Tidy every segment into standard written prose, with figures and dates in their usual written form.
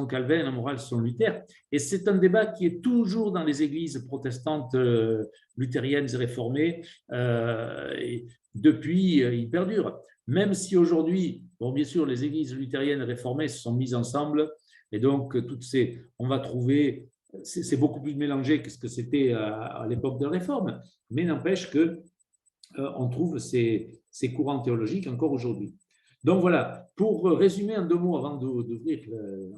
Calvin et la morale selon Luther. Et c'est un débat qui est toujours dans les églises protestantes luthériennes et réformées. Et depuis, il perdure. Même si aujourd'hui, bon, bien sûr, les églises luthériennes et réformées se sont mises ensemble, et donc on va trouver, c'est beaucoup plus mélangé que ce que c'était à l'époque de la Réforme, mais n'empêche que on trouve ces courants théologiques encore aujourd'hui. Donc voilà, pour résumer en 2 mots avant d'ouvrir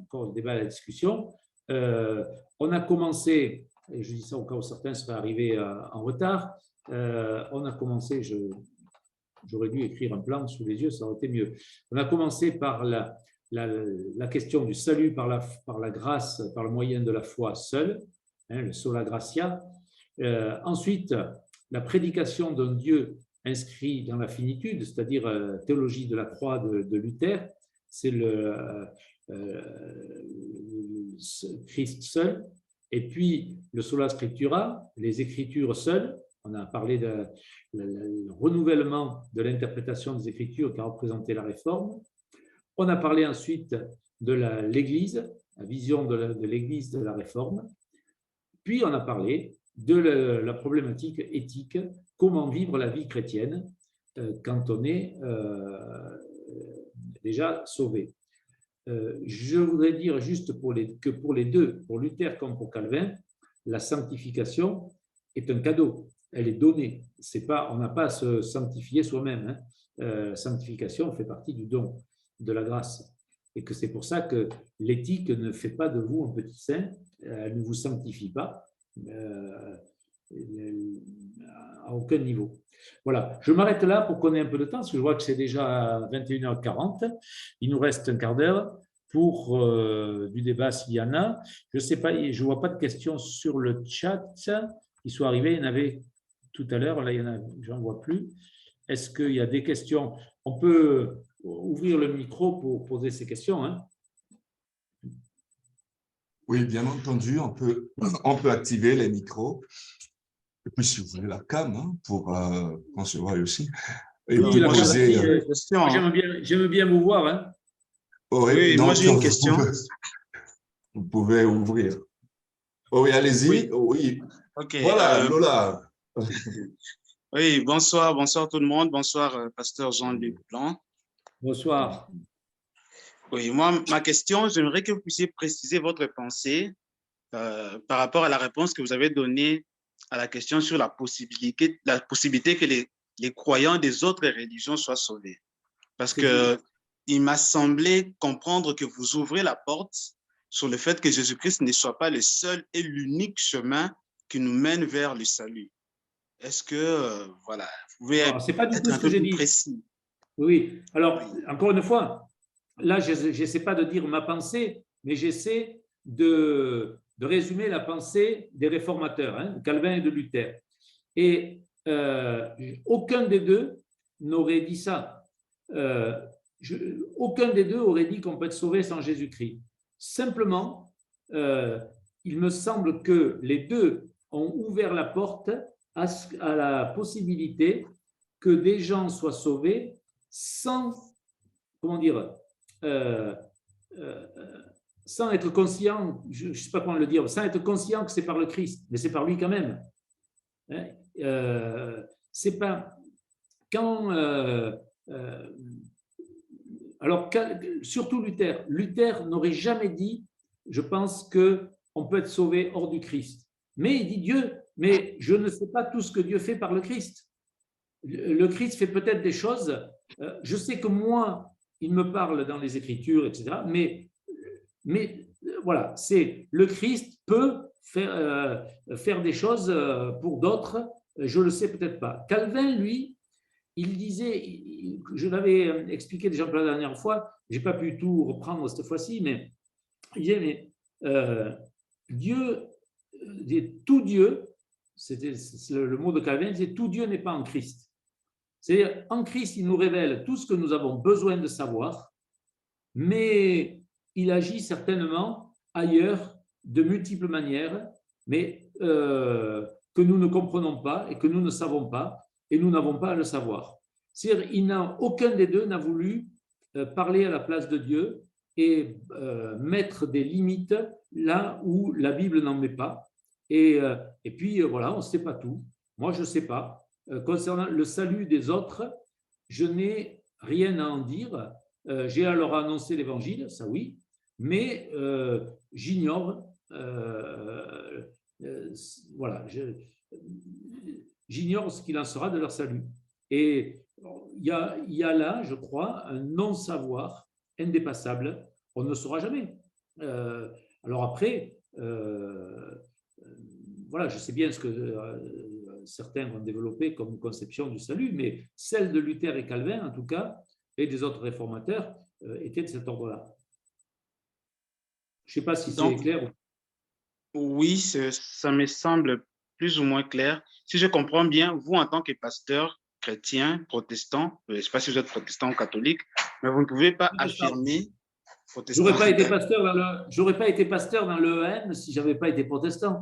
encore le débat et la discussion, on a commencé, et je dis ça au cas où certains seraient arrivés en retard, on a commencé, j'aurais dû écrire un plan sous les yeux, ça aurait été mieux. On a commencé par la question du salut par la grâce, par le moyen de la foi seule, le sola gratia. Ensuite, la prédication d'un Dieu inscrit dans la finitude, c'est-à-dire théologie de la croix de Luther, c'est le Christ seul, et puis le sola scriptura, les Écritures seules. On a parlé de le renouvellement de l'interprétation des Écritures qui a représenté la Réforme. On a parlé ensuite de l'Église, la vision de l'Église de la Réforme. Puis on a parlé de la problématique éthique, comment vivre la vie chrétienne quand on est déjà sauvé. Je voudrais dire juste que pour les deux, pour Luther comme pour Calvin, la sanctification est un cadeau, elle est donnée. On n'a pas à se sanctifier soi-même. Sanctification fait partie du don, de la grâce. Et que c'est pour ça que l'éthique ne fait pas de vous un petit saint, elle ne vous sanctifie pas à aucun niveau. Voilà, je m'arrête là pour qu'on ait un peu de temps, parce que je vois que c'est déjà 21h40. Il nous reste un quart d'heure pour du débat s'il y en a. Je ne sais pas, je ne vois pas de questions sur le chat qui sont arrivées. Il y en avait tout à l'heure, là, je n'en vois plus. Est-ce qu'il y a des questions? On peut ouvrir le micro pour poser ces questions, hein. Oui, bien entendu, on peut activer les micros. Et puis, si vous voulez la cam, pour qu'on se voie aussi. Et oui, puis, poser, j'aime bien vous voir. Hein. Oui, moi j'ai une question. Vous pouvez ouvrir. Oh, oui, allez-y. Oui. Ok. Voilà, Lola. Oui, bonsoir tout le monde. Bonsoir, pasteur Jean-Luc Blanc. Bonsoir. Oui, moi, ma question, j'aimerais que vous puissiez préciser votre pensée par rapport à la réponse que vous avez donnée à la question sur la possibilité que les croyants des autres religions soient sauvés. Parce qu'il m'a semblé comprendre que vous ouvrez la porte sur le fait que Jésus-Christ ne soit pas le seul et l'unique chemin qui nous mène vers le salut. Est-ce que, voilà, vous pouvez c'est pas du tout être un peu plus dit. précis? Oui, alors, encore une fois, là, je n'essaie pas de dire ma pensée, mais j'essaie de résumer la pensée des réformateurs, de Calvin et de Luther. Et aucun des deux n'aurait dit ça. Aucun des deux aurait dit qu'on peut être sauvé sans Jésus-Christ. Simplement, il me semble que les deux ont ouvert la porte à la possibilité que des gens soient sauvés sans, comment dire, sans être conscient, je ne sais pas comment le dire, sans être conscient que c'est par le Christ, mais c'est par lui quand même. C'est pas quand alors surtout Luther n'aurait jamais dit, je pense que on peut être sauvé hors du Christ. Mais il dit Dieu, mais je ne sais pas tout ce que Dieu fait par le Christ. Le Christ fait peut-être des choses. Je sais que moi, il me parle dans les Écritures, etc. Mais voilà, c'est le Christ peut faire des choses pour d'autres. Je le sais peut-être pas. Calvin, lui, il disait, je l'avais expliqué déjà la dernière fois, je n'ai pas pu tout reprendre cette fois-ci, mais il disait, Dieu, tout Dieu, c'est le mot de Calvin, c'est tout Dieu n'est pas en Christ. C'est-à-dire, en Christ, il nous révèle tout ce que nous avons besoin de savoir, mais il agit certainement ailleurs, de multiples manières, mais que nous ne comprenons pas et que nous ne savons pas, et nous n'avons pas à le savoir. C'est-à-dire, aucun des deux n'a voulu parler à la place de Dieu, et mettre des limites là où la Bible n'en met pas. Et puis, voilà, on ne sait pas tout. Moi, je ne sais pas. Concernant le salut des autres, je n'ai rien à en dire. J'ai à leur annoncer l'Évangile, ça oui, mais j'ignore. Voilà, j'ignore ce qu'il en sera de leur salut. Et il y a là, je crois, un non-savoir indépassable. On ne saura jamais. Alors après, voilà, je sais bien ce que certains vont développer comme conception du salut, mais celle de Luther et Calvin, en tout cas, et des autres réformateurs, était de cet ordre-là. Je ne sais pas si c'est clair. Oui, ça me semble plus ou moins clair. Si je comprends bien, vous, en tant que pasteur chrétien, protestant, je ne sais pas si vous êtes protestant ou catholique, mais vous ne pouvez pas affirmer… J'aurais pas été pasteur dans le EM si j'avais pas été protestant.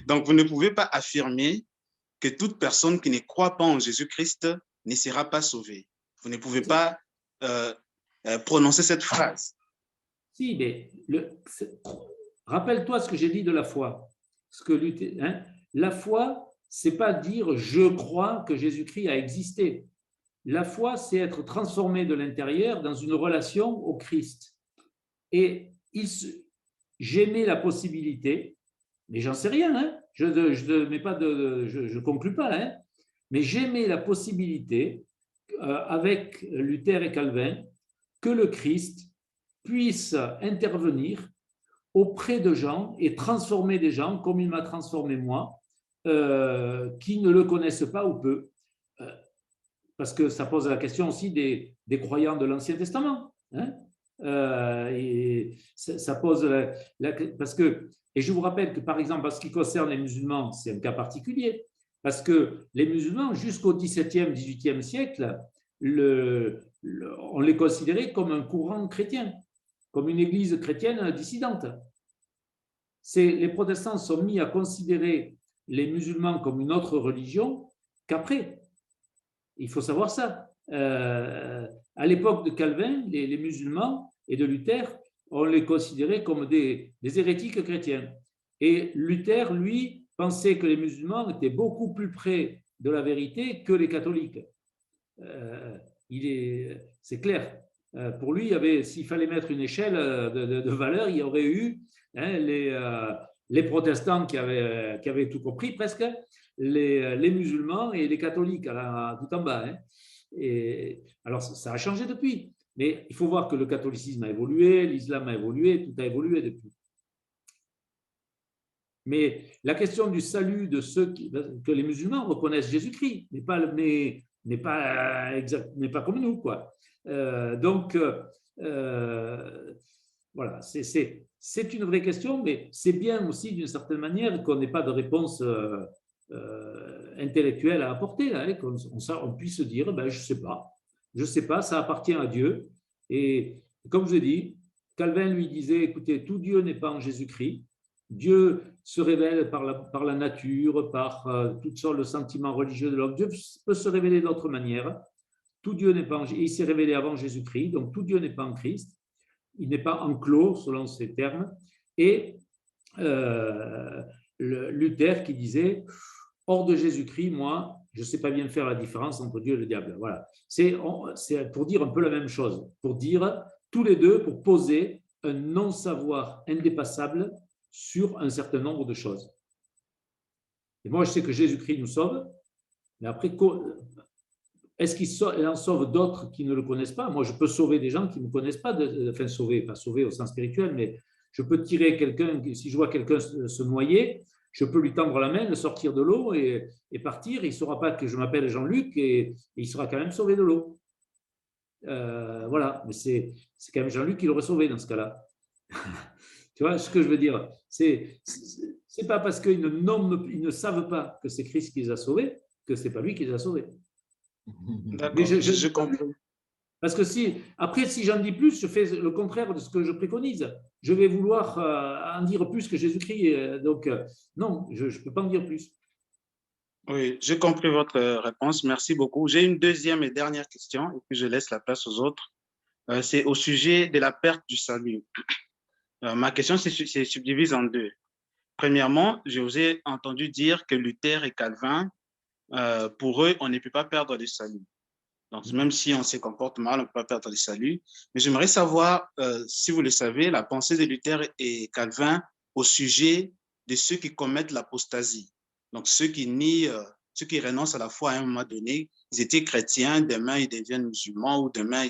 Donc, vous ne pouvez pas affirmer que toute personne qui ne croit pas en Jésus-Christ ne sera pas sauvée. Vous ne pouvez pas prononcer cette phrase. Si, mais rappelle-toi ce que j'ai dit de la foi. La foi, c'est pas dire je crois que Jésus-Christ a existé. La foi, c'est être transformé de l'intérieur dans une relation au Christ. Et j'aimais la possibilité, mais j'en sais rien, hein, je ne conclus pas, hein, mais j'aimais la possibilité, avec Luther et Calvin, que le Christ puisse intervenir auprès de gens et transformer des gens, comme il m'a transformé moi, qui ne le connaissent pas ou peu. Parce que ça pose la question aussi des croyants de l'Ancien Testament. Hein, et ça pose parce que, et je vous rappelle que par exemple, en ce qui concerne les musulmans, c'est un cas particulier, parce que les musulmans, jusqu'au XVIIe, XVIIIe siècle, on les considérait comme un courant chrétien, comme une église chrétienne dissidente. Les protestants sont mis à considérer les musulmans comme une autre religion qu'après. Il faut savoir ça. À l'époque de Calvin, les musulmans et de Luther, on les considérait comme des hérétiques chrétiens. Et Luther, lui, pensait que les musulmans étaient beaucoup plus près de la vérité que les catholiques. C'est clair. Pour lui, s'il fallait mettre une échelle de valeur, il y aurait eu les protestants qui avaient tout compris presque, les musulmans et les catholiques tout en bas. Hein. Et, alors, ça a changé depuis. Mais il faut voir que le catholicisme a évolué, l'islam a évolué, tout a évolué depuis. Mais la question du salut de ceux que les musulmans reconnaissent Jésus-Christ n'est pas comme nous, quoi. Donc, voilà, c'est une vraie question, mais c'est bien aussi d'une certaine manière qu'on n'ait pas de réponse intellectuelle à apporter, là, hein, qu'on puisse dire, ben, je ne sais pas, ça appartient à Dieu. Et comme je vous ai dit, Calvin lui disait, écoutez, tout Dieu n'est pas en Jésus-Christ. Dieu se révèle par la nature, par toutes sortes de sentiments religieux de l'homme. Dieu peut se révéler d'autres manières. Tout Dieu n'est pas en, il s'est révélé avant Jésus-Christ, donc tout Dieu n'est pas en Christ. Il n'est pas enclos, selon ces termes. Et Luther qui disait, hors de Jésus-Christ, moi, je ne sais pas bien faire la différence entre Dieu et le diable. Voilà. C'est pour dire un peu la même chose, pour dire tous les deux, pour poser un non-savoir indépassable sur un certain nombre de choses. Et moi, je sais que Jésus-Christ nous sauve, mais après, est-ce qu'il en sauve d'autres qui ne le connaissent pas? Moi, je peux sauver des gens qui ne me connaissent pas, enfin pas sauver au sens spirituel, mais je peux tirer quelqu'un, si je vois quelqu'un se noyer, je peux lui tendre la main, le sortir de l'eau et partir. Il ne saura pas que je m'appelle Jean-Luc et il sera quand même sauvé de l'eau. Voilà, mais c'est quand même Jean-Luc qui l'aurait sauvé dans ce cas-là. Tu vois ce que je veux dire? C'est pas parce qu'ils ne savent pas que c'est Christ qui les a sauvés que c'est pas lui qui les a sauvés. D'accord, je comprends. Parce que si j'en dis plus, je fais le contraire de ce que je préconise. Je vais vouloir en dire plus que Jésus-Christ. Donc, non, je ne peux pas en dire plus. Oui, j'ai compris votre réponse. Merci beaucoup. J'ai une deuxième et dernière question et puis je laisse la place aux autres. c'est au sujet de la perte du salut. Ma question se subdivise en deux. Premièrement, je vous ai entendu dire que Luther et Calvin, pour eux, on ne peut pas perdre le salut. Donc, même si on se comporte mal, on ne peut pas perdre le salut. Mais j'aimerais savoir, si vous le savez, la pensée de Luther et Calvin au sujet de ceux qui commettent l'apostasie. Donc, ceux qui nient, ceux qui renoncent à la foi à un moment donné, ils étaient chrétiens, demain ils deviennent musulmans ou demain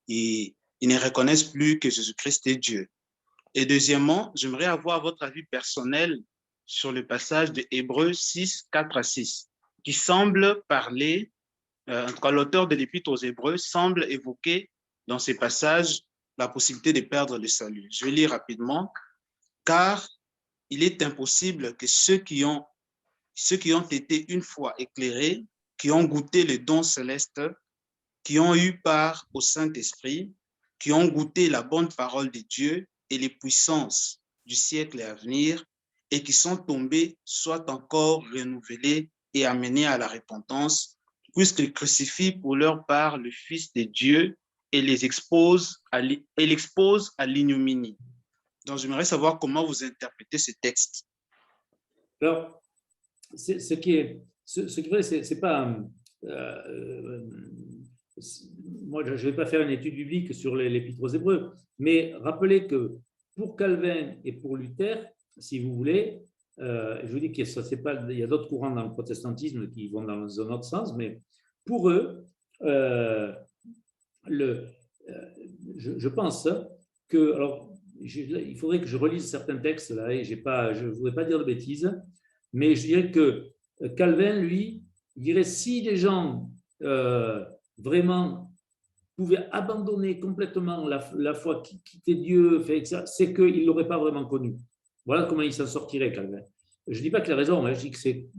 ils ne reconnaissent plus que Jésus-Christ est Dieu. Et deuxièmement, j'aimerais avoir votre avis personnel sur le passage de Hébreux 6, 4 à 6, qui semble parler, en tout cas l'auteur de l'Épître aux Hébreux semble évoquer dans ces passages la possibilité de perdre le salut. Je vais lire rapidement. Car il est impossible que ceux qui ont été une fois éclairés, qui ont goûté le don céleste, qui ont eu part au Saint-Esprit, qui ont goûté la bonne parole de Dieu et les puissances du siècle à venir, et qui sont tombés, soient encore renouvelés et amenés à la repentance, puisqu'ils crucifient pour leur part le Fils de Dieu et l'exposent à l'ignominie. Donc, j'aimerais savoir comment vous interprétez ces textes. Alors, ce qui est vrai, c'est pas. Moi, je ne vais pas faire une étude biblique sur l'Épître aux Hébreux, mais rappelez que pour Calvin et pour Luther, si vous voulez, je vous dis qu'il y a d'autres courants dans le protestantisme qui vont dans un autre sens, mais pour eux, je pense que. Alors, il faudrait que je relise certains textes là, et je ne voudrais pas dire de bêtises, mais je dirais que Calvin, lui, il dirait si les gens vraiment pouvaient abandonner complètement la foi, quitter Dieu, c'est qu'ils ne l'auraient pas vraiment connu. Voilà comment il s'en sortirait, Calvin. Je ne dis pas qu'il a raison, hein, je dis que c'est.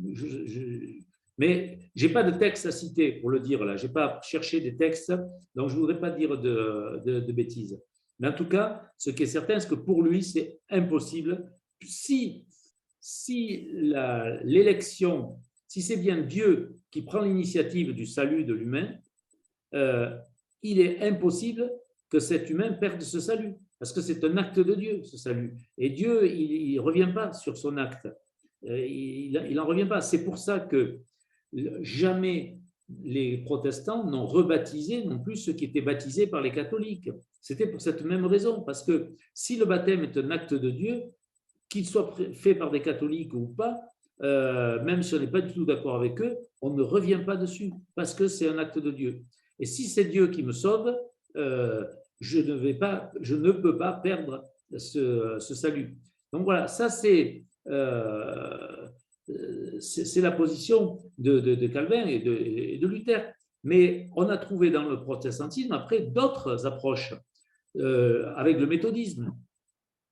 Mais je n'ai pas de texte à citer pour le dire là, je n'ai pas cherché des textes, donc je ne voudrais pas dire de bêtises. Mais en tout cas, ce qui est certain, c'est que pour lui, c'est impossible. Si l'élection, si c'est bien Dieu qui prend l'initiative du salut de l'humain, il est impossible que cet humain perde ce salut, parce que c'est un acte de Dieu, ce salut. Et Dieu, il ne revient pas sur son acte. Il n'en revient pas. C'est pour ça que jamais les protestants n'ont rebaptisé non plus ceux qui étaient baptisés par les catholiques. C'était pour cette même raison, parce que si le baptême est un acte de Dieu, qu'il soit fait par des catholiques ou pas, même si on n'est pas du tout d'accord avec eux, on ne revient pas dessus, parce que c'est un acte de Dieu. Et si c'est Dieu qui me sauve, je ne peux pas perdre ce salut. Donc voilà, ça c'est la position de Calvin et de Luther. Mais on a trouvé dans le protestantisme après d'autres approches, avec le méthodisme.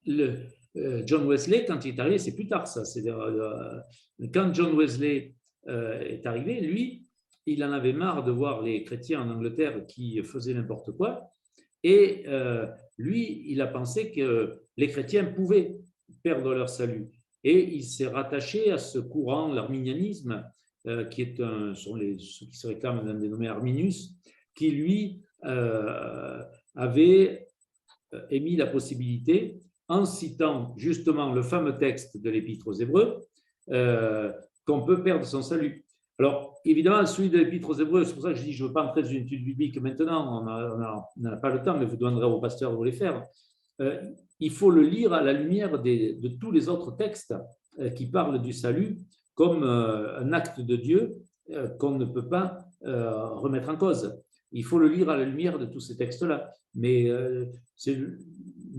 John Wesley, quand il est arrivé, c'est plus tard ça. Quand John Wesley est arrivé, lui, il en avait marre de voir les chrétiens en Angleterre qui faisaient n'importe quoi. Et lui, il a pensé que les chrétiens pouvaient perdre leur salut. Et il s'est rattaché à ce courant, l'arminianisme, qui est ceux qui se réclament d'un dénommé Arminius, qui lui avait émis la possibilité, en citant justement le fameux texte de l'Épître aux Hébreux, qu'on peut perdre son salut. Alors, évidemment, celui de l'Épître aux Hébreux, c'est pour ça que je dis que je ne veux pas entrer dans une étude biblique maintenant, on n'a pas le temps, mais vous demanderez au pasteur de vous les faire. Il faut le lire à la lumière de tous les autres textes qui parlent du salut comme un acte de Dieu qu'on ne peut pas remettre en cause. Il faut le lire à la lumière de tous ces textes-là. Mais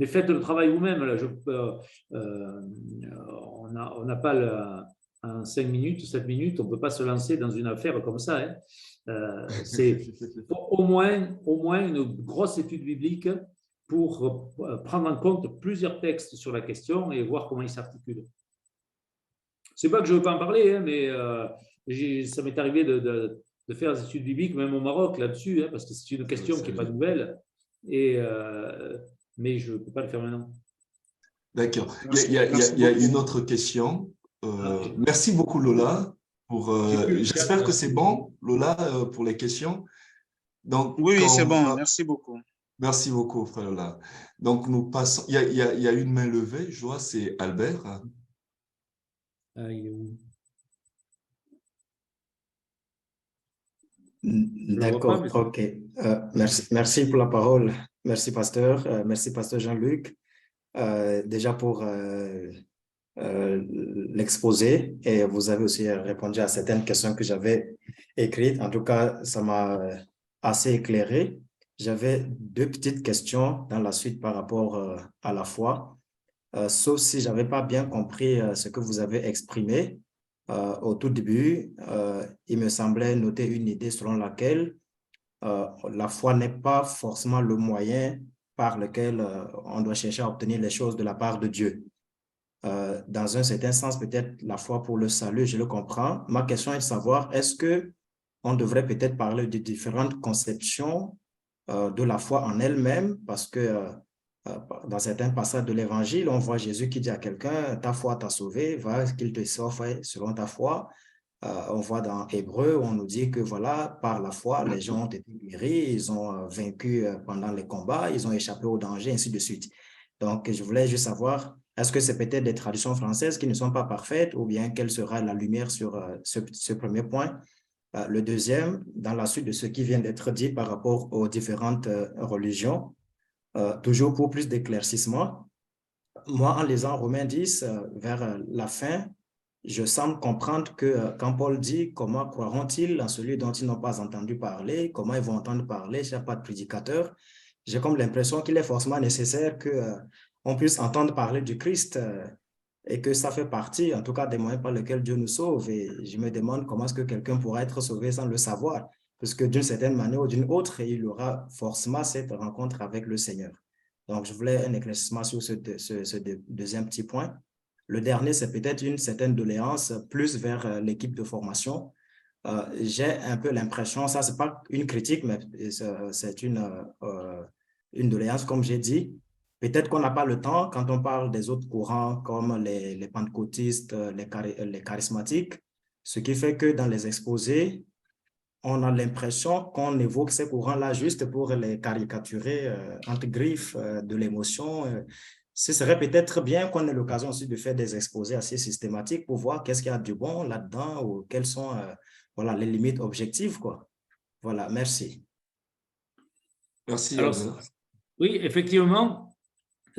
faites le travail vous-même. On n'a pas en 5 minutes, 7 minutes, on ne peut pas se lancer dans une affaire comme ça. C'est au moins une grosse étude biblique pour prendre en compte plusieurs textes sur la question et voir comment ils s'articulent. Ce n'est pas que je ne veux pas en parler, mais ça m'est arrivé de faire des études bibliques, même au Maroc, là-dessus, parce que c'est une question qui n'est pas nouvelle, mais je ne peux pas le faire maintenant. D'accord. Il y a une autre question. Merci beaucoup, Lola. J'espère que c'est bon, Lola, pour les questions. Donc, oui, c'est bon. Merci beaucoup. Merci beaucoup, frère Lola. Donc, nous passons. Il y a une main levée, je vois, c'est Albert. Il est où? Je ne le vois pas, D'accord, mais ok. Merci pour la parole. Merci, pasteur. Merci, pasteur Jean-Luc. Déjà pour l'exposé et vous avez aussi répondu à certaines questions que j'avais écrites. En tout cas, ça m'a assez éclairé. J'avais deux petites questions dans la suite par rapport à la foi. Sauf si je n'avais pas bien compris ce que vous avez exprimé au tout début. Il me semblait noter une idée selon laquelle la foi n'est pas forcément le moyen par lequel on doit chercher à obtenir les choses de la part de Dieu. Dans un certain sens, peut-être la foi pour le salut, je le comprends. Ma question est de savoir, est-ce que on devrait peut-être parler de différentes conceptions de la foi en elle-même, parce que dans certains passages de l'Évangile, on voit Jésus qui dit à quelqu'un, ta foi t'a sauvé, va qu'il te sauve selon ta foi. On voit dans Hébreu, on nous dit que voilà, par la foi, les gens ont été guéris, ils ont vaincu pendant les combats, ils ont échappé au danger, ainsi de suite. Donc, je voulais juste savoir, est-ce que c'est peut-être des traditions françaises qui ne sont pas parfaites ou bien quelle sera la lumière sur ce premier point? Le deuxième, dans la suite de ce qui vient d'être dit par rapport aux différentes religions, toujours pour plus d'éclaircissement, moi, en lisant Romains 10, vers la fin, je semble comprendre que quand Paul dit comment croiront-ils en celui dont ils n'ont pas entendu parler, comment ils vont entendre parler s'il n'y a pas de prédicateur, j'ai comme l'impression qu'il est forcément nécessaire qu'on puisse entendre parler du Christ et que ça fait partie, en tout cas, des moyens par lesquels Dieu nous sauve. Et je me demande comment est-ce que quelqu'un pourra être sauvé sans le savoir, parce que d'une certaine manière ou d'une autre, il aura forcément cette rencontre avec le Seigneur. Donc, je voulais un éclaircissement sur ce deuxième petit point. Le dernier, c'est peut-être une certaine doléance plus vers l'équipe de formation. J'ai un peu l'impression, ça, ce n'est pas une critique, mais c'est une doléance, comme j'ai dit. Peut-être qu'on n'a pas le temps, quand on parle des autres courants comme les pentecôtistes, les charismatiques, ce qui fait que dans les exposés, on a l'impression qu'on évoque ces courants-là juste pour les caricaturer entre griffes de l'émotion. Ce serait peut-être bien qu'on ait l'occasion aussi de faire des exposés assez systématiques pour voir qu'est-ce qu'il y a du bon là-dedans ou quelles sont voilà, les limites objectives, quoi. Voilà, merci. Merci, Alors, Albert. oui, effectivement,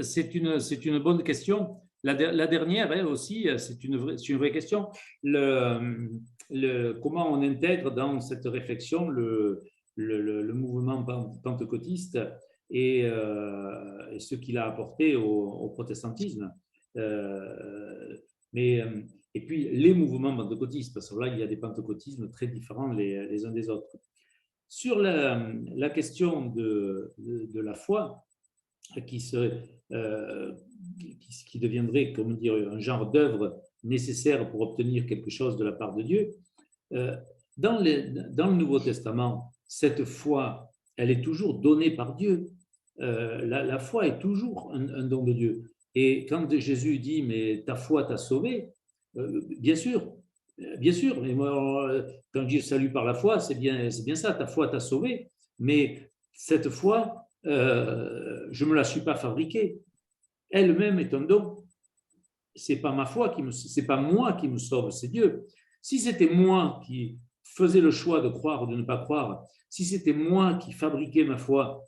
c'est une bonne question. La dernière aussi, c'est une vraie question. Comment on intègre dans cette réflexion le mouvement pentecôtiste et ce qu'il a apporté au protestantisme. Et puis les mouvements pentecôtistes, parce que là, il y a des pentecôtismes très différents les uns des autres. Sur la question de la foi, qui deviendrait, comment dire, un genre d'œuvre nécessaire pour obtenir quelque chose de la part de Dieu, dans le Nouveau Testament, cette foi, elle est toujours donnée par Dieu. La foi est toujours un don de Dieu. Et quand Jésus dit « mais ta foi t'a sauvé », bien sûr, mais moi, quand je dis « salut par la foi », c'est bien ça, ta foi t'a sauvé, mais cette foi, je ne me la suis pas fabriquée. Elle-même est un don. C'est pas ma foi c'est pas moi qui me sauve, c'est Dieu. Si c'était moi qui faisais le choix de croire ou de ne pas croire, si c'était moi qui fabriquais ma foi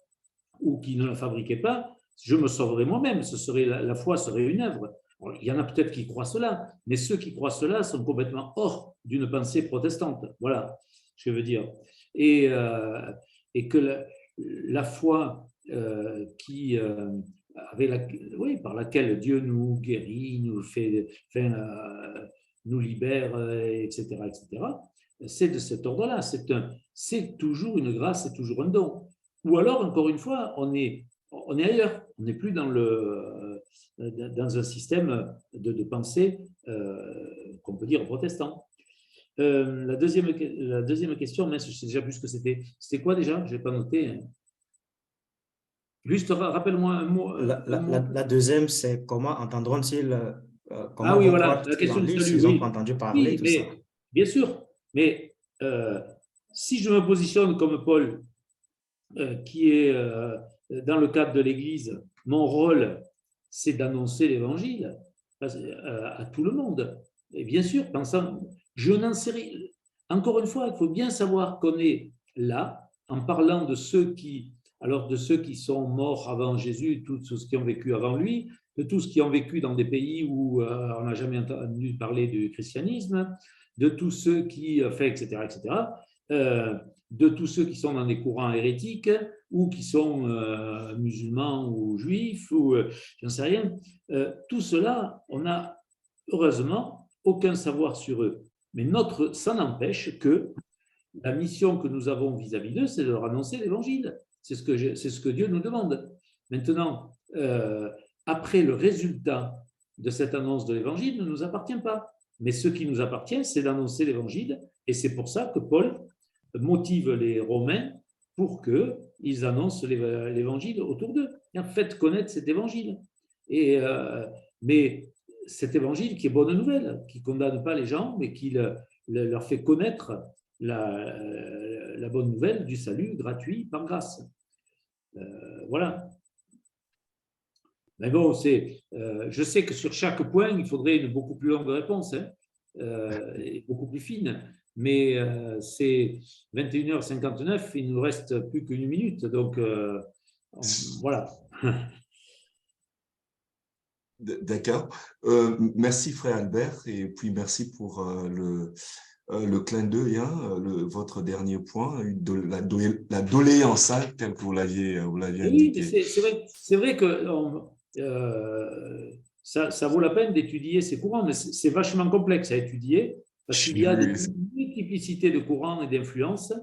ou qui ne la fabriquais pas, je me sauverais moi-même. La foi serait une œuvre. Alors, il y en a peut-être qui croient cela, mais ceux qui croient cela sont complètement hors d'une pensée protestante. Voilà, je veux dire. Et que la foi par laquelle Dieu nous guérit, nous libère, etc., c'est de cet ordre-là. C'est toujours une grâce, c'est toujours un don. Ou alors, encore une fois, on est ailleurs. On n'est plus dans un système de pensée qu'on peut dire protestant. La deuxième question, mais je sais déjà plus ce que c'était. C'était quoi déjà? Je n'ai pas noté. Juste rappelle-moi un mot. La deuxième, c'est comment entendront-ils, comment oui, vont voilà, la croire-ils en question du lui salut, s'ils n'ont pas oui. entendu parler, Oui, tout ça. mais bien sûr. Mais si je me positionne comme Paul, qui est dans le cadre de l'Église, mon rôle, c'est d'annoncer l'Évangile à tout le monde. Et bien sûr, je n'en sais rien. Encore une fois, il faut bien savoir qu'on est là en parlant de ceux qui sont morts avant Jésus, tous ceux qui ont vécu avant lui, de tous qui ont vécu dans des pays où on n'a jamais entendu parler du christianisme, de tous ceux qui, etc., de tous ceux qui sont dans des courants hérétiques ou qui sont musulmans ou juifs, ou j'en sais rien. Tout cela, on n'a heureusement aucun savoir sur eux. Mais ça n'empêche que la mission que nous avons vis-à-vis d'eux, c'est de leur annoncer l'Évangile. C'est ce que Dieu nous demande. Maintenant, après, le résultat de cette annonce de l'Évangile ne nous appartient pas. Mais ce qui nous appartient, c'est d'annoncer l'Évangile. Et c'est pour ça que Paul motive les Romains pour qu'ils annoncent l'Évangile autour d'eux. Faites connaître cet Évangile. Mais cet Évangile qui est bonne nouvelle, qui ne condamne pas les gens, mais qui leur fait connaître la bonne nouvelle du salut gratuit par grâce. Voilà. Mais bon, je sais que sur chaque point, il faudrait une beaucoup plus longue réponse, et beaucoup plus fine, mais c'est 21h59, il ne nous reste plus qu'une minute, donc voilà. D'accord. Merci, frère Albert, et puis merci pour le clin d'œil, votre dernier point, la doléance, telle que vous l'aviez indiqué. Oui, c'est vrai que ça vaut la peine d'étudier ces courants, mais c'est vachement complexe à étudier, parce qu'il y a des multiplicités de courants et d'influences,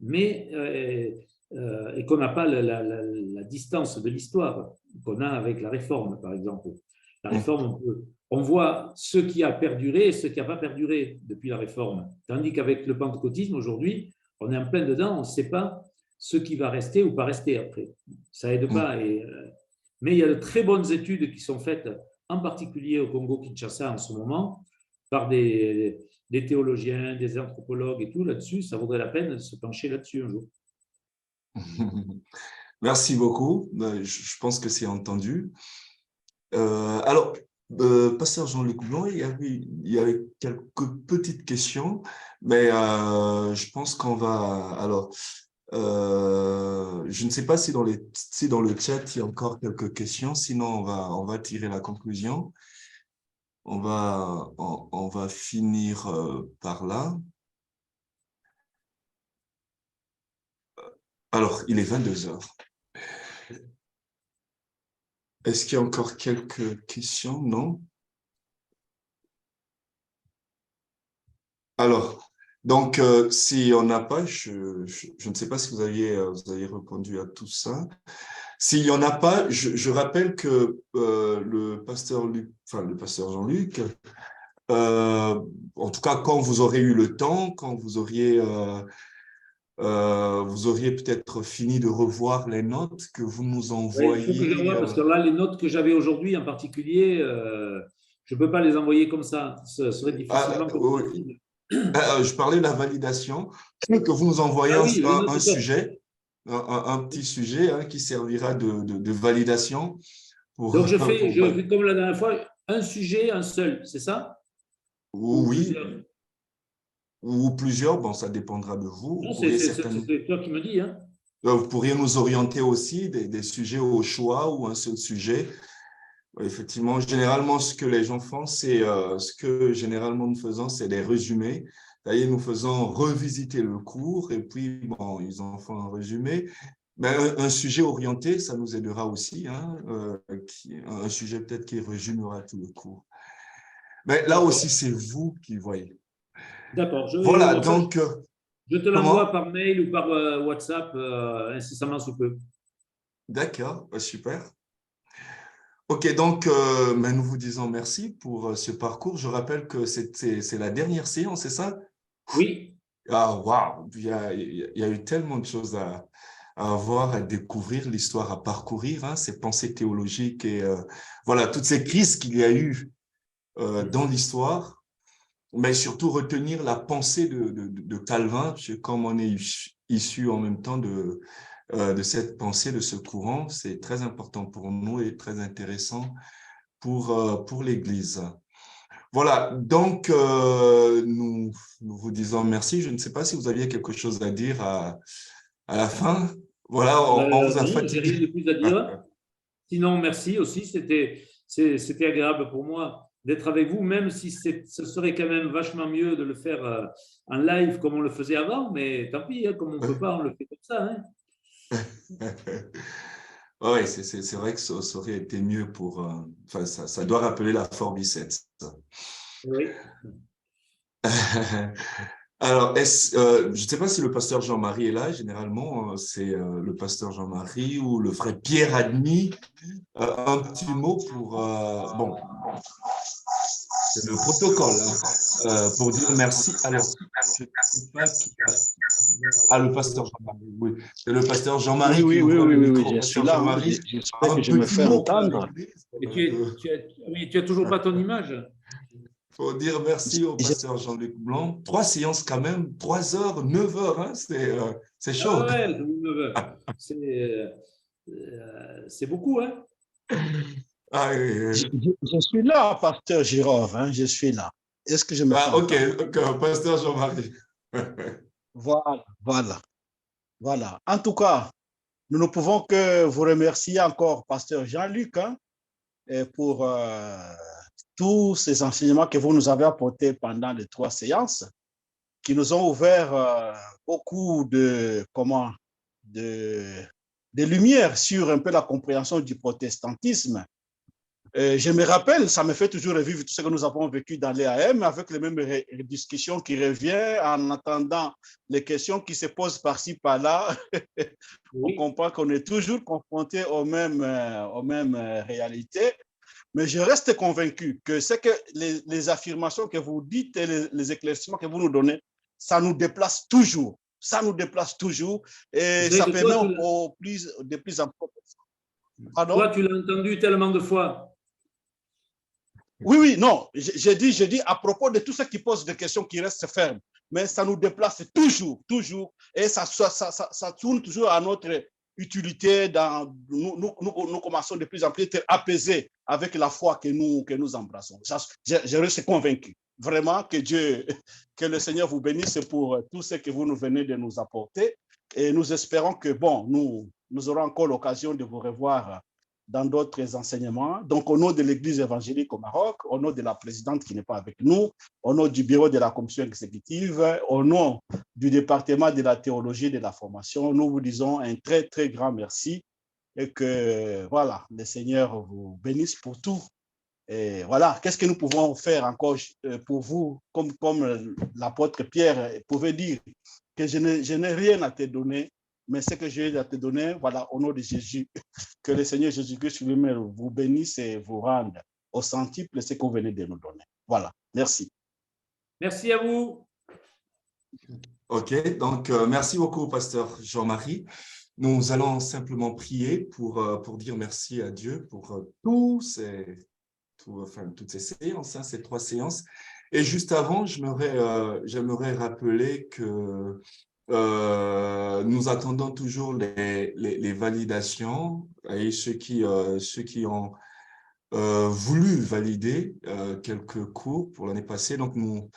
mais et qu'on n'a pas la distance de l'histoire qu'on a avec la Réforme, par exemple. La Réforme, on voit ce qui a perduré et ce qui n'a pas perduré depuis la Réforme. Tandis qu'avec le pentecôtisme, aujourd'hui, on est en plein dedans, on ne sait pas ce qui va rester ou pas rester après. Ça aide pas. Mais il y a de très bonnes études qui sont faites, en particulier au Congo-Kinshasa en ce moment, par des théologiens, des anthropologues et tout là-dessus. Ça vaudrait la peine de se pencher là-dessus un jour. Merci beaucoup. Je pense que c'est entendu. Alors, Pasteur Jean-Luc Blanc, il y avait quelques petites questions, mais je pense qu'on va… Alors, je ne sais pas si dans le chat, il y a encore quelques questions, sinon on va tirer la conclusion. On va finir par là. Alors, il est 22h. Est-ce qu'il y a encore quelques questions? Non? Alors, donc, si on n'a pas, je ne sais pas si vous aviez répondu à tout ça. S'il n'y en a pas, je rappelle que le pasteur Jean-Luc, en tout cas, quand vous aurez eu le temps, quand vous auriez peut-être fini de revoir les notes que vous nous envoyez. Il faut que je revoie, parce que là, les notes que j'avais aujourd'hui en particulier, je ne peux pas les envoyer comme ça. Ce serait difficilement compréhensible. Je parlais de la validation, que vous nous envoyez un sujet, un petit sujet qui servira de validation. Donc, je fais comme la dernière fois, un sujet, un seul, c'est ça? Oui. Ou plusieurs, bon, ça dépendra de vous. C'est toi qui me dis. Vous pourriez nous orienter aussi des sujets au choix ou un seul sujet. Effectivement, généralement, ce que les gens font, c'est ce que généralement nous faisons, c'est des résumés. C'est-à-dire, nous faisons revisiter le cours et puis, bon, ils en font un résumé. Mais un sujet orienté, ça nous aidera aussi, un sujet peut-être qui résumera tout le cours. Mais là aussi, c'est vous qui voyez. D'accord. Voilà, donc… Je te l'envoie par mail ou par WhatsApp incessamment sous peu. D'accord, super. Ok, donc nous vous disons merci pour ce parcours. Je rappelle que c'est la dernière séance, c'est ça? Oui. Ah, waouh, il y a eu tellement de choses à voir, à découvrir, l'histoire à parcourir, ces pensées théologiques et voilà, toutes ces crises qu'il y a eu dans l'histoire. Mais surtout retenir la pensée de Calvin, parce que comme on est issu en même temps de de cette pensée, de ce courant. C'est très important pour nous et très intéressant pour l'Église. Voilà, donc nous vous disons merci. Je ne sais pas si vous aviez quelque chose à dire à la fin. Voilà, on vous a Non, j'ai rien de fatigué. plus à dire. Sinon, merci aussi. C'était agréable pour moi d'être avec vous, même si ce serait quand même vachement mieux de le faire en live comme on le faisait avant. Mais tant pis, hein, comme on ne peut pas, on le fait comme ça. Hein. Oui, c'est vrai que ça aurait été mieux pour… Enfin, ça doit rappeler la Forbicette. Oui. Alors, je ne sais pas si le pasteur Jean-Marie est là. Généralement, c'est le pasteur Jean-Marie ou le frère Pierre Admis. Un petit mot pour… bon, c'est le protocole pour dire merci. Alors, je ne sais pas qui a… Ah, le pasteur Jean-Marie, oui. C'est le pasteur Jean-Marie qui ouvre le micro. Je suis Pasteur là. Hein. Jean-Marie, J'espère un que je me petit fais mot pour entendre. l'Église. Et tu as toujours pas ton image. Faut dire merci au Je- pasteur Jean-Luc Blanc. 3 séances quand même, 3 heures, 9 heures, hein, c'est chaud. Ah ouais, c'est beaucoup. Hein. Ah, je suis là, pasteur Girov. Hein, je suis là. Est-ce que je me fais ok, entendre? pasteur Jean-Marie. Voilà. En tout cas, nous ne pouvons que vous remercier encore, pasteur Jean-Luc, hein, pour tous ces enseignements que vous nous avez apportés pendant les 3 séances, qui nous ont ouvert beaucoup de lumière sur un peu la compréhension du protestantisme. Je me rappelle, ça me fait toujours revivre tout ce que nous avons vécu dans l'EAM avec les mêmes discussions qui reviennent en attendant les questions qui se posent par-ci, par-là. On comprend qu'on est toujours confronté aux mêmes réalités. Mais je reste convaincu que c'est que les affirmations que vous dites et les éclaircissements que vous nous donnez, ça nous déplace toujours. Ça nous déplace toujours et ça permet de plus en plus. Pardon? Toi, tu l'as entendu tellement de fois. Oui, non. J'ai dit à propos de tout ce qui pose des questions qui restent fermes, mais ça nous déplace toujours. Et ça tourne toujours à notre utilité. Nous commençons de plus en plus à être apaisés avec la foi que nous embrassons. Je reste convaincu. Vraiment que le Seigneur vous bénisse pour tout ce que vous nous venez de nous apporter. Et nous espérons que, nous aurons encore l'occasion de vous revoir dans d'autres enseignements. Donc, au nom de l'Église évangélique au Maroc, au nom de la présidente qui n'est pas avec nous, au nom du bureau de la commission exécutive, au nom du département de la théologie et de la formation, nous vous disons un très, très grand merci et que, voilà, le Seigneur vous bénisse pour tout. Et voilà, qu'est-ce que nous pouvons faire encore pour vous, comme l'apôtre Pierre pouvait dire, que je n'ai rien à te donner, mais ce que j'ai à te donner, voilà, au nom de Jésus, que le Seigneur Jésus-Christ lui-même vous bénisse et vous rende au centuple ce que vous venez de nous donner. Voilà, merci. Merci à vous. Ok, donc merci beaucoup, pasteur Jean-Marie. Nous allons simplement prier pour dire merci à Dieu pour toutes ces séances, hein, ces 3 séances. Et juste avant, j'aimerais rappeler que nous attendons toujours les validations et ceux qui ont voulu valider quelques cours pour l'année passée. Donc, nous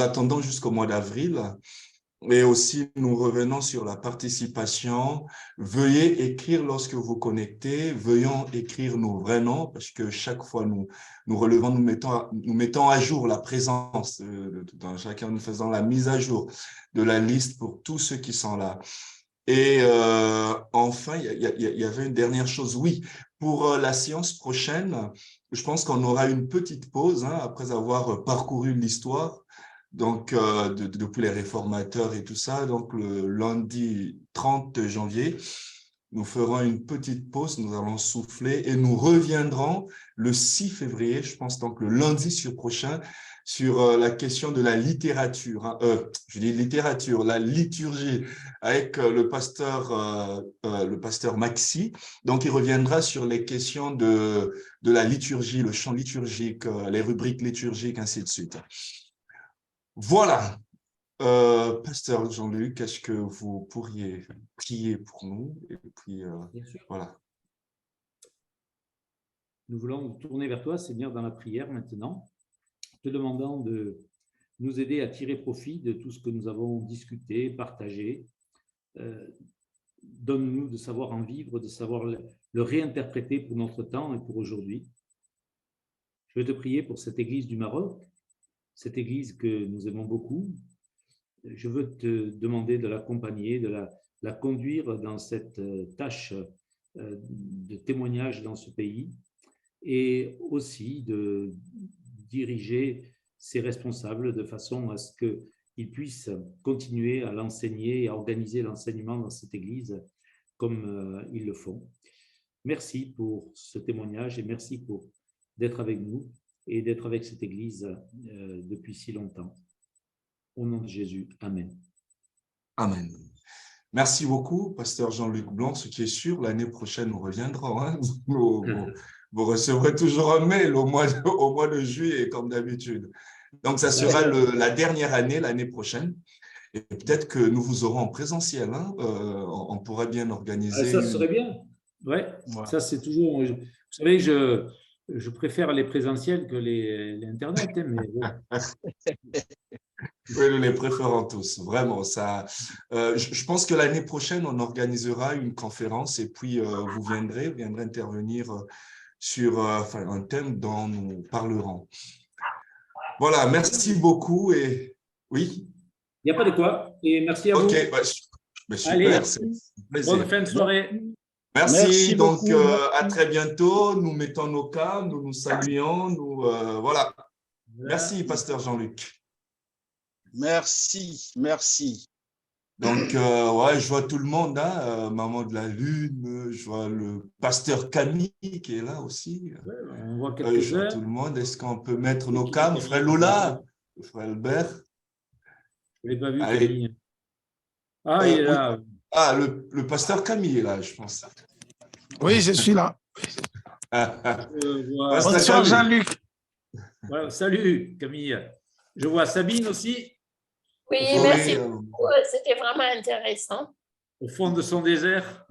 attendons jusqu'au mois d'avril. Et aussi, nous revenons sur la participation. Veuillez écrire lorsque vous connectez. Veuillons écrire nos vrais noms parce que chaque fois, nous relevons, nous mettons à jour la présence dans chacun, nous faisons la mise à jour de la liste pour tous ceux qui sont là. Et enfin, il y avait une dernière chose. Oui, pour la séance prochaine, je pense qu'on aura une petite pause après avoir parcouru l'histoire. Donc, depuis les réformateurs et tout ça, donc le lundi 30 janvier, nous ferons une petite pause, nous allons souffler et nous reviendrons le 6 février, je pense donc le lundi prochain, sur la question de la littérature, je dis littérature, la liturgie, avec le pasteur Maxi. Donc, il reviendra sur les questions de la liturgie, le chant liturgique, les rubriques liturgiques, ainsi de suite. Voilà. Pasteur Jean-Luc, est-ce que vous pourriez prier pour nous? Et puis, Bien sûr. voilà. Nous voulons nous tourner vers toi, Seigneur, dans la prière maintenant, te demandant de nous aider à tirer profit de tout ce que nous avons discuté, partagé. Donne-nous de savoir en vivre, de savoir le réinterpréter pour notre temps et pour aujourd'hui. Je veux te prier pour cette église du Maroc, cette église que nous aimons beaucoup. Je veux te demander de l'accompagner, de la conduire dans cette tâche de témoignage dans ce pays et aussi de diriger ses responsables de façon à ce qu'ils puissent continuer à l'enseigner et à organiser l'enseignement dans cette église comme ils le font. Merci pour ce témoignage et merci d'être avec nous et d'être avec cette église depuis si longtemps. Au nom de Jésus, Amen. Amen. Merci beaucoup, Pasteur Jean-Luc Blanc. Ce qui est sûr, l'année prochaine, nous reviendrons. Hein. Vous recevrez toujours un mail au mois de juillet, comme d'habitude. Donc, ça sera la dernière année, l'année prochaine. Et peut-être que nous vous aurons en présentiel. Hein. On pourrait bien organiser. Ça serait bien. Ouais. Ça, c'est toujours. Vous savez, je préfère les présentiels que les Internet. Hein, mais bon. Oui, nous les préférons tous, vraiment. Ça, je pense que l'année prochaine, on organisera une conférence et puis vous viendrez intervenir sur un thème dont nous parlerons. Voilà, merci beaucoup. Et oui. Il n'y a pas de quoi. Et merci à vous. Ok, super. Allez, bonne fin de soirée. Merci donc, à très bientôt. Nous mettons nos cas, nous nous saluons. Voilà. Merci, Pasteur Jean-Luc. Merci. Donc, je vois tout le monde, hein, Maman de la Lune, je vois le pasteur Camille qui est là aussi. Ouais, on voit Je vois tout le monde. Est-ce qu'on peut mettre nos cams? Frère Lola, frère Albert. Je ne l'ai pas vu, Allez. Camille. Ah, il est là. Oui. Ah, le pasteur Camille est là, je pense. Oui, je suis là. Bonsoir, Jean-Luc. Voilà, salut, Camille. Je vois Sabine aussi. Oui, merci beaucoup. C'était vraiment intéressant. Au fond de son désert.